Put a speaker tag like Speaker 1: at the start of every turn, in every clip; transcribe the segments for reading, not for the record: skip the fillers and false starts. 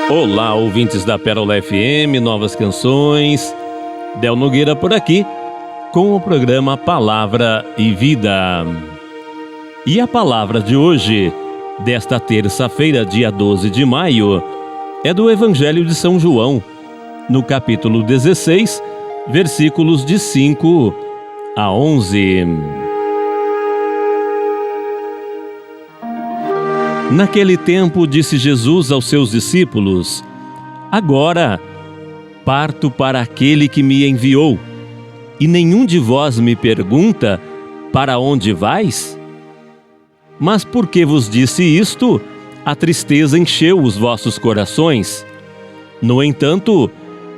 Speaker 1: Olá, ouvintes da Pérola FM, novas canções. Del Nogueira por aqui, com o programa Palavra e Vida. E a palavra de hoje, desta terça-feira, dia 12 de maio, é do Evangelho de São João, no capítulo 16, versículos de 5 a 11. Naquele tempo disse Jesus aos seus discípulos: Agora parto para aquele que me enviou, e nenhum de vós me pergunta: Para onde vais? Mas porque vos disse isto, a tristeza encheu os vossos corações. No entanto,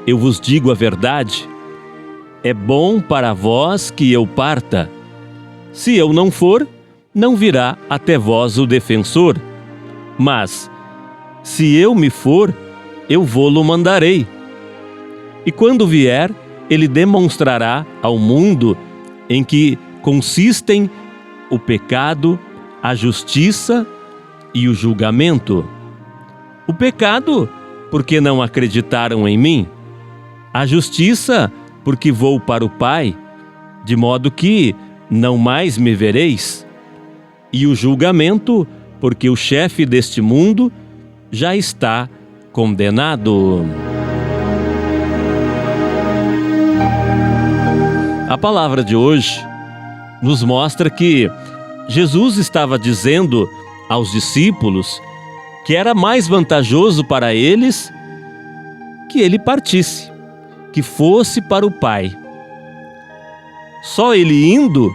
Speaker 1: eu vos digo a verdade: é bom para vós que eu parta. Se eu não for, não virá até vós o defensor. Mas, se eu me for, eu vô-lo mandarei. E quando vier, ele demonstrará ao mundo em que consistem o pecado, a justiça e o julgamento. O pecado, porque não acreditaram em mim. A justiça, porque vou para o Pai, de modo que não mais me vereis. E o julgamento, porque o chefe deste mundo já está condenado. A palavra de hoje nos mostra que Jesus estava dizendo aos discípulos que era mais vantajoso para eles que ele partisse, que fosse para o Pai. Só ele indo,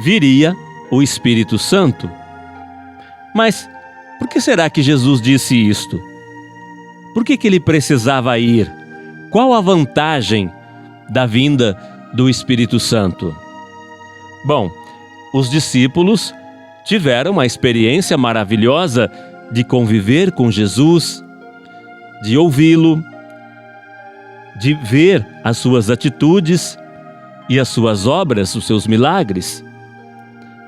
Speaker 1: viria o Espírito Santo. Mas por que será que Jesus disse isto? Por que ele precisava ir? Qual a vantagem da vinda do Espírito Santo? Bom, os discípulos tiveram uma experiência maravilhosa de conviver com Jesus, de ouvi-lo, de ver as suas atitudes e as suas obras, os seus milagres.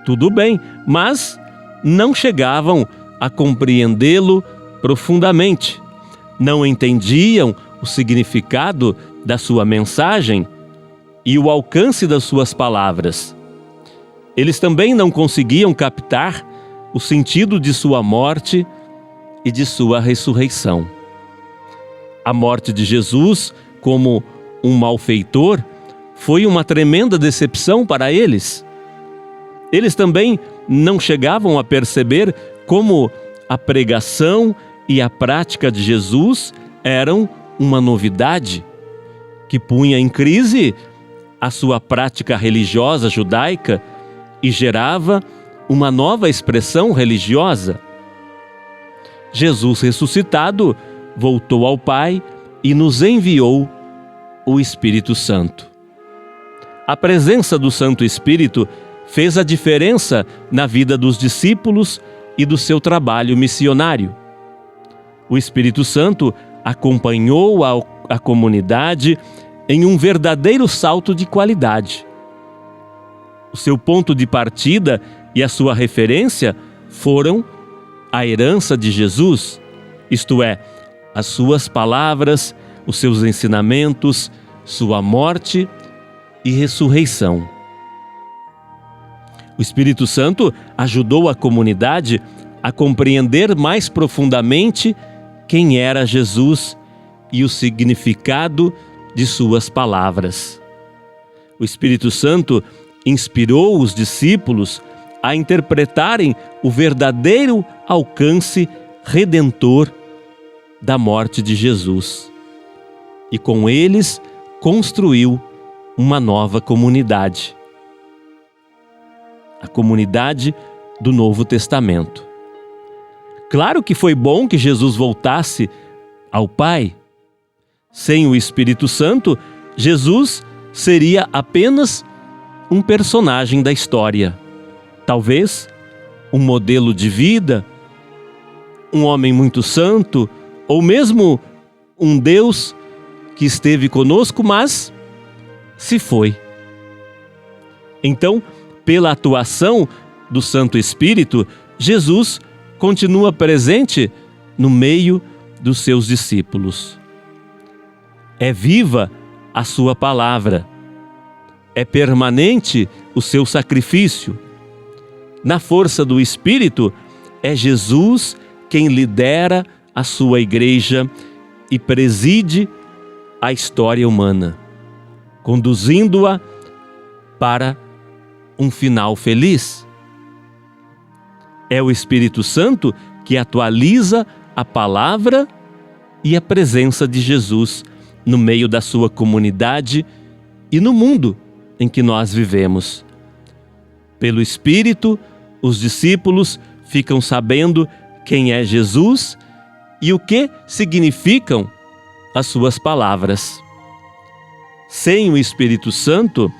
Speaker 1: Tudo bem, mas não chegavam a compreendê-lo profundamente, não entendiam o significado da sua mensagem e o alcance das suas palavras. Eles também não conseguiam captar o sentido de sua morte e de sua ressurreição. A morte de Jesus, como um malfeitor, foi uma tremenda decepção para eles. Eles também não chegavam a perceber como a pregação e a prática de Jesus eram uma novidade que punha em crise a sua prática religiosa judaica e gerava uma nova expressão religiosa. Jesus ressuscitado voltou ao Pai e nos enviou o Espírito Santo. A presença do Santo Espírito fez a diferença na vida dos discípulos e do seu trabalho missionário. O Espírito Santo acompanhou a comunidade em um verdadeiro salto de qualidade. O seu ponto de partida e a sua referência foram a herança de Jesus, isto é, as suas palavras, os seus ensinamentos, sua morte e ressurreição. O Espírito Santo ajudou a comunidade a compreender mais profundamente quem era Jesus e o significado de suas palavras. O Espírito Santo inspirou os discípulos a interpretarem o verdadeiro alcance redentor da morte de Jesus. E com eles construiu uma nova comunidade. A comunidade do Novo Testamento. Claro que foi bom que Jesus voltasse ao Pai. Sem o Espírito Santo, Jesus seria apenas um personagem da história. Talvez um modelo de vida, um homem muito santo, ou mesmo um Deus que esteve conosco, mas se foi. Então, pela atuação do Santo Espírito, Jesus continua presente no meio dos seus discípulos. É viva a sua palavra. É permanente o seu sacrifício. Na força do Espírito, é Jesus quem lidera a sua igreja e preside a história humana, conduzindo-a para um final feliz. É o Espírito Santo que atualiza a palavra e a presença de Jesus no meio da sua comunidade e no mundo em que nós vivemos. Pelo Espírito, os discípulos ficam sabendo quem é Jesus e o que significam as suas palavras. Sem o Espírito Santo,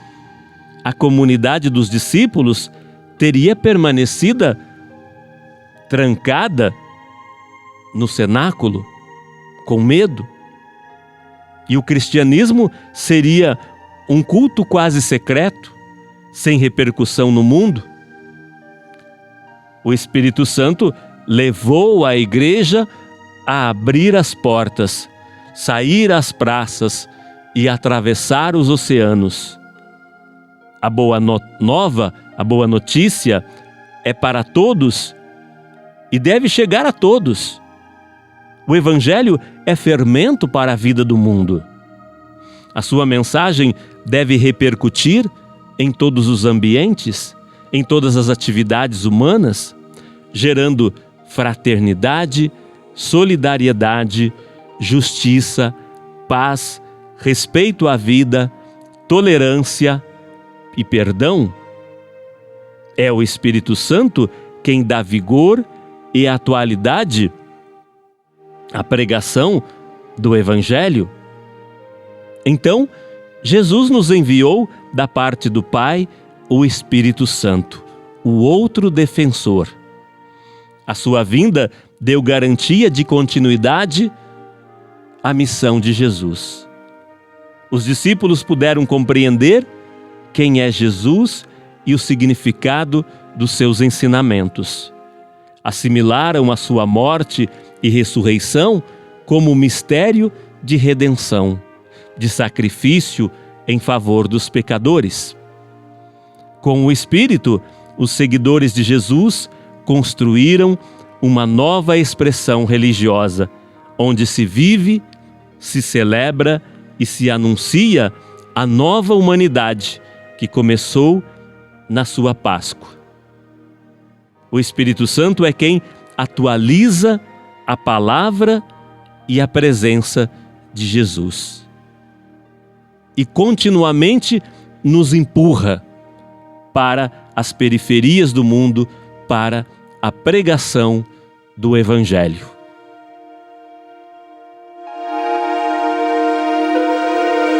Speaker 1: a comunidade dos discípulos teria permanecida trancada no cenáculo, com medo. E o cristianismo seria um culto quase secreto, sem repercussão no mundo. O Espírito Santo levou a igreja a abrir as portas, sair às praças e atravessar os oceanos. A boa nova, a boa notícia é para todos e deve chegar a todos. O Evangelho é fermento para a vida do mundo. A sua mensagem deve repercutir em todos os ambientes, em todas as atividades humanas, gerando fraternidade, solidariedade, justiça, paz, respeito à vida, tolerância e perdão. É o Espírito Santo quem dá vigor e atualidade à pregação do Evangelho. Então, Jesus nos enviou da parte do Pai o Espírito Santo, o outro defensor. A sua vinda deu garantia de continuidade à missão de Jesus. Os discípulos puderam compreender quem é Jesus e o significado dos seus ensinamentos. Assimilaram a sua morte e ressurreição como mistério de redenção, de sacrifício em favor dos pecadores. Com o Espírito, os seguidores de Jesus construíram uma nova expressão religiosa, onde se vive, se celebra e se anuncia a nova humanidade que começou na sua Páscoa. O Espírito Santo é quem atualiza a palavra e a presença de Jesus. E continuamente nos empurra para as periferias do mundo, para a pregação do Evangelho.